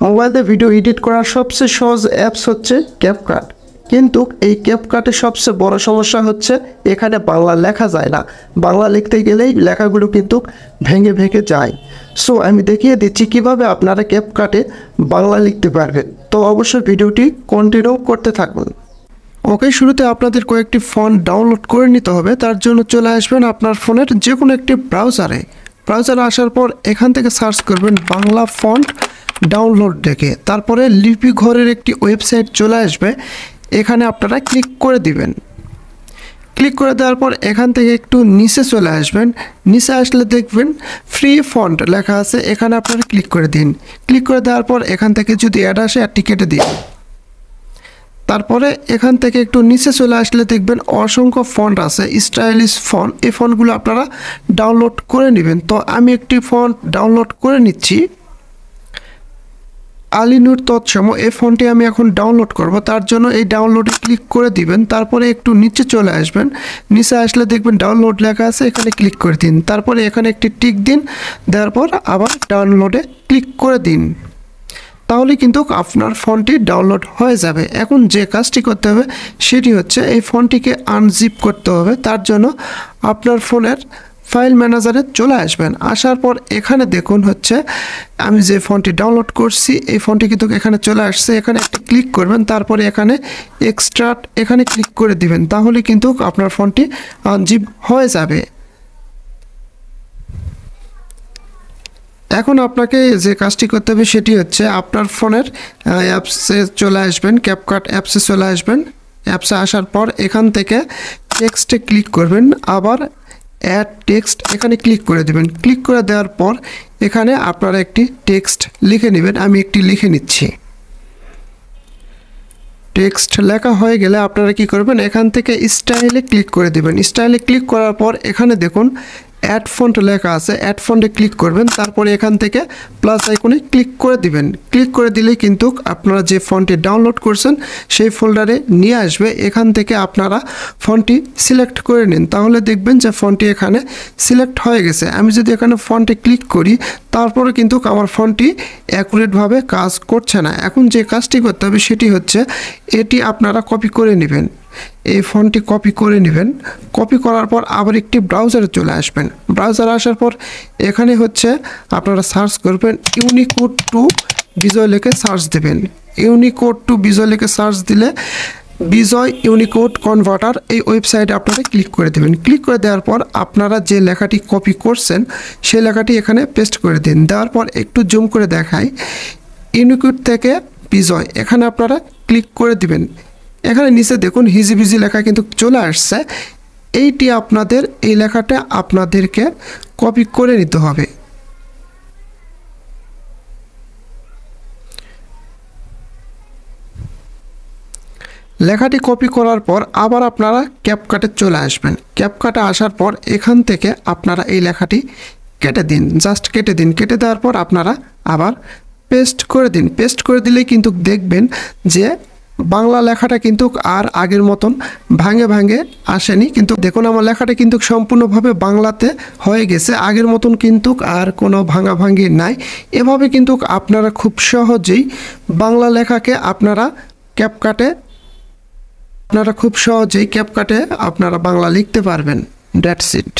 মোবাইলে video edit করার সবচেয়ে সহজ অ্যাপস হচ্ছে ক্যাপকাট। কিন্তু এই ক্যাপকাটের সবচেয়ে বড় সমস্যা হচ্ছে এখানে বাংলা লেখা যায় না। বাংলা লিখতে গেলেই লেখাগুলো কিন্তু ভেঙে ভেঙে যায়। সো আমি দেখিয়ে দিচ্ছি কিভাবে আপনারা ক্যাপকাটে বাংলা লিখতে পারবেন। তো অবশ্যই ভিডিওটি কন্টিনিউ করতে থাকুন। ওকে, শুরুতে আপনাদের কয়েকটি ফন্ট ডাউনলোড করে নিতে হবে। তার জন্য চলে আসবেন আপনার ফোনের যে কোনো একটি ব্রাউজারে আসার পর এখান থেকে সার্চ করবেন বাংলা ফন্ট ডাউনলোড দেখে। তারপরে লিপি ঘরের একটি ওয়েবসাইট চলে আসবে, এখানে আপনারা ক্লিক করে দিবেন। ক্লিক করে দেওয়ার পর এখান থেকে একটু নিচে চলে আসবেন। নিচে আসলে দেখবেন ফ্রি ফন্ট লেখা আছে, এখানে আপনারা ক্লিক করে দিন। ক্লিক করে দেওয়ার পর এখান থেকে যদি অ্যাড আসে অ্যাডটি কেটে দিন। তারপরে এখান থেকে একটু নিচে চলে আসলে দেখবেন অসংখ্য ফন্ট আছে, স্টাইলিশ ফন্ট। এই ফন্টগুলো আপনারা ডাউনলোড করে নেবেন। তো আমি একটি ফন্ট ডাউনলোড করে নিচ্ছি, আলিনুর তৎসম। এই ফন্টটি আমি এখন ডাউনলোড করব। তার জন্য এই ডাউনলোডে ক্লিক করে দিবেন। তারপরে একটু নিচে চলে আসবেন। নিচে আসলে দেখবেন ডাউনলোড লেখা আছে, এখানে ক্লিক করে দিন। তারপরে এখানে একটি টিক দিন, দেওয়ার পর আবার ডাউনলোডে ক্লিক করে দিন। তাহলে কিন্তু আপনার ফন্টটি ডাউনলোড হয়ে যাবে। এখন যে কাজটি করতে হবে সেটি হচ্ছে এই ফন্টটিকে আনজিপ করতে হবে। তার জন্য আপনার ফোনের ফাইল ম্যানেজারে চলে আসবেন। আসার পর এখানে দেখুন হচ্ছে আমি যে ফন্টটি ডাউনলোড করছি এই ফন্টটি কিন্তু এখানে চলে আসছে। এখানে একটা ক্লিক করবেন, তারপরে এখানে এক্সট্রাক্ট এখানে ক্লিক করে দিবেন। তাহলে কিন্তু আপনার ফন্টটি আনজিপ হয়ে যাবে। এখন আপনাকে যে কাজটি করতে হবে সেটি হচ্ছে আপনার ফোনের অ্যাপসে চলে আসবেন, ক্যাপকাট অ্যাপসে চলে আসবেন। অ্যাপসে আসার পর এখান থেকে টেক্সটে ক্লিক করবেন, আবার অ্যাড টেক্সট এখানে ক্লিক করে দেবেন। ক্লিক করে দেওয়ার পর এখানে আপনারা একটি টেক্সট লিখে নেবেন। আমি একটি লিখে নিচ্ছি। টেক্সট লেখা হয়ে গেলে আপনারা কি করবেন, এখান থেকে স্টাইলে ক্লিক করে দেবেন। স্টাইলে ক্লিক করার পর এখানে দেখুন অ্যাড ফন্ট লেখা আছে, অ্যাড ফন্টে ক্লিক করবেন। তারপরে এখান থেকে প্লাস আইকনে ক্লিক করে দিবেন। ক্লিক করে দিলেই কিন্তু আপনারা যে ফন্টটি ডাউনলোড করছেন সেই ফোল্ডারে নিয়ে আসবে। এখান থেকে আপনারা ফন্টটি সিলেক্ট করে নিন, তাহলে দেখবেন যে ফন্টটি এখানে সিলেক্ট হয়ে গেছে। আমি যদি এখানে ফন্টে ক্লিক করি তারপরে কিন্তু আমার ফন্টটি অ্যাকুরেটভাবে কাজ করছে না। এখন যে কাজটি করতে হবে সেটি হচ্ছে এটি আপনারা কপি করে নেবেন। এই ফন্টটি কপি করে নেবেন। কপি করার পর আবার একটি ব্রাউজারে চলে আসবেন। ব্রাউজারে আসার পর এখানে হচ্ছে আপনারা সার্চ করবেন ইউনিকোড টু বিজয় লিখে সার্চ দেবেন। ইউনিকোড টু বিজয় লিখে সার্চ দিলে বিজয় ইউনিকোড কনভার্টার এই ওয়েবসাইটে আপনারা ক্লিক করে দেবেন। ক্লিক করে দেওয়ার পর আপনারা যে লেখাটি কপি করছেন সেই লেখাটি এখানে পেস্ট করে দিন। দেওয়ার পর একটু জুম করে দেখাই, ইউনিকোড থেকে বিজয় এখানে আপনারা ক্লিক করে দিবেন। এখানে নিচে দেখুন হিজিবিজি লেখা কিন্তু চলে আসছে। এইটি আপনাদের এই লেখাটা আপনাদেরকে কপি করে নিতে হবে। লেখাটি কপি করার পর আবার আপনারা ক্যাপকাটে চলে আসবেন। ক্যাপকাটে আসার পর এখান থেকে আপনারা এই লেখাটি কেটে দিন, জাস্ট কেটে দিন। কেটে দেওয়ার পর আপনারা আবার পেস্ট করে দিন। পেস্ট করে দিলেই কিন্তু দেখবেন যে বাংলা লেখাটা কিন্তু আর আগের মতন ভাঙে ভাঙে আসেনি। কিন্তু দেখুন আমার লেখাটা কিন্তু সম্পূর্ণভাবে বাংলাতে হয়ে গেছে, আগের মতন কিন্তু আর কোনো ভাঙাভাঙি নাই। এভাবে কিন্তু আপনারা খুব সহজেই বাংলা লেখাকে আপনারা খুব সহজেই ক্যাপকাটে আপনারা বাংলা লিখতে পারবেন। That's it.